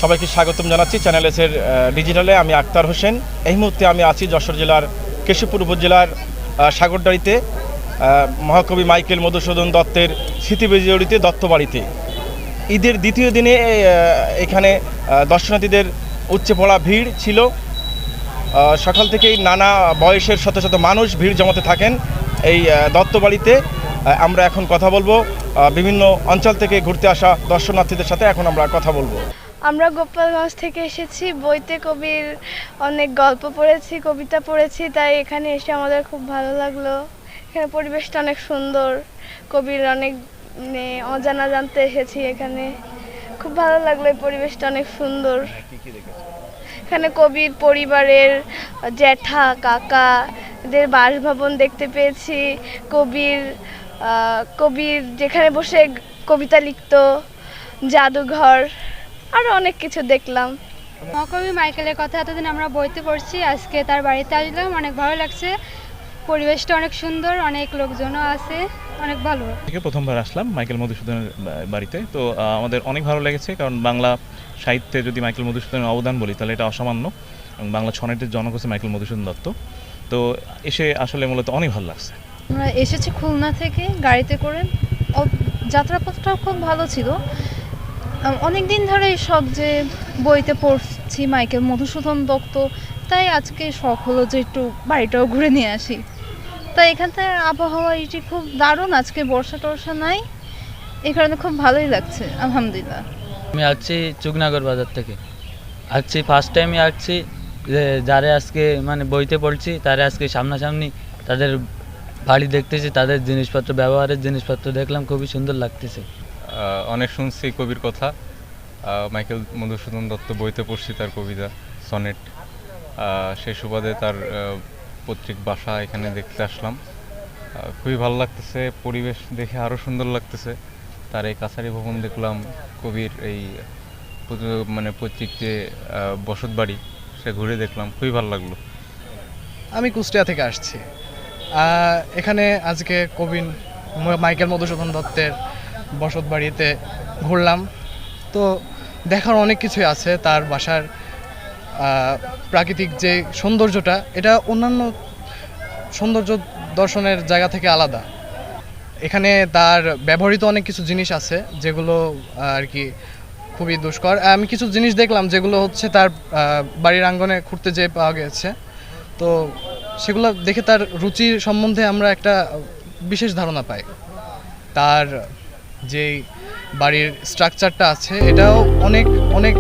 সবাইকে স্বাগতম জানাচ্ছি চ্যানেল এসের ডিজিটালে। আমি আক্তার হোসেন। এই মুহূর্তে আমি আছি যশোর জেলার কেশবপুর উপজেলার সাগরদাড়িতে মহাকবি মাইকেল মধুসূদন দত্তের স্মৃতিবিজড়িত দত্তবাড়িতে। ঈদের দ্বিতীয় দিনে এখানে দর্শনার্থীদের উপচে পড়া ভিড় ছিল। সকাল থেকেই নানা বয়সের শত শত মানুষ ভিড় জমাতে থাকেন এই দত্তবাড়িতে। আমরা এখন কথা বলবো বিভিন্ন অঞ্চল থেকে ঘুরতে আসা দর্শনার্থীদের সাথে। এখন আমরা কথা বলবো। আমরা গোপালগঞ্জ থেকে এসেছি। বইতে কবির অনেক গল্প পড়েছি, কবিতা পড়েছি, তাই এখানে এসে আমাদের খুব ভালো লাগলো। এখানে পরিবেশটা অনেক সুন্দর, কবির অনেক অজানা জানতে এসেছি। এখানে খুব ভালো লাগলো, এই পরিবেশটা অনেক সুন্দর। এখানে কবির পরিবারের জ্যাঠা কাকা এদের বাসভবন দেখতে পেয়েছি। কবির যেখানে বসে কবিতা লিখতো, জাদুঘর, আরও অনেক কিছু দেখলাম। মহাকবি মাইকেলের কথা এতদিন আমরা বইতে পড়ছি, আজকে তার বাড়িতে আসলাম, অনেক ভালো লাগছে। পরিবেশটা অনেক সুন্দর, অনেক লোকজনও আছে, অনেক ভালো। প্রথমবার আসলাম মাইকেল মধুসূদনের বাড়িতে, তো আমাদের অনেক ভালো লেগেছে। কারণ বাংলা সাহিত্যে যদি মাইকেল মধুসূদনের অবদান বলি তাহলে এটা অসামান্য, এবং বাংলা সনেটের জনক হচ্ছে মাইকেল মধুসূদন দত্ত। তো এসে আসলে মূলত অনেক ভালো লাগছে। আমরা এসেছি খুলনা থেকে গাড়িতে করে। যাত্রাপথটাও খুব ভালো ছিল। অনেক দিন ধরে সব যে বইতে পড়ছি মাইকেল মধুসূদন দত্ত, তাই আজকে শখ হলো যে একটু বাড়িটাও ঘুরে নিয়ে আসি। তাই এখানকার আবহাওয়া এটি খুব দারুণ, আজকে বর্ষা টর্ষা নাই, এই কারণে খুব ভালোই লাগছে আলহামদুলিল্লাহ। আমি আসছি চুকনাগর বাজার থেকে, আসছি ফার্স্ট টাইমই আসছি। যারা আজকে মানে বইতে পড়ছি তারা আজকে সামনাসামনি তাদের বাড়ি দেখতেছি, তাদের জিনিসপত্র, ব্যবহারের জিনিসপত্র দেখলাম, খুবই সুন্দর লাগতেছে। অনেক শুনছি কবির কথা, মাইকেল মধুসূদন দত্ত বইতে পড়ছি তার কবিতা সনেট, সেই সুবাদে তার পৈতৃক বাসা এখানে দেখতে আসলাম। খুবই ভালো লাগতেছে, পরিবেশ দেখে আরও সুন্দর লাগতেছে। তার এই কাছারি ভবন দেখলাম, কবির এই মানে পৈতৃক যে বসত বাড়ি সে ঘুরে দেখলাম, খুবই ভালো লাগলো। আমি কুষ্টিয়া থেকে আসছি। এখানে আজকে কবি মাইকেল মধুসূদন দত্তের বসত বাড়িতে ঘুরলাম। তো দেখার অনেক কিছুই আছে। তার বাসার প্রাকৃতিক যে সৌন্দর্যটা, এটা অন্যান্য সৌন্দর্য দর্শনের জায়গা থেকে আলাদা। এখানে তার ব্যবহৃত অনেক কিছু জিনিস আছে যেগুলো আর কি খুবই দুষ্কর। আমি কিছু জিনিস দেখলাম যেগুলো হচ্ছে তার বাড়ির আঙ্গনে ঘুরতে যেয়ে পাওয়া গেছে। তো সেগুলো দেখে তার রুচির সম্বন্ধে আমরা একটা বিশেষ ধারণা পাই। তার যেই বাড়ির স্ট্রাকচারটা আছে এটাও অনেক অনেক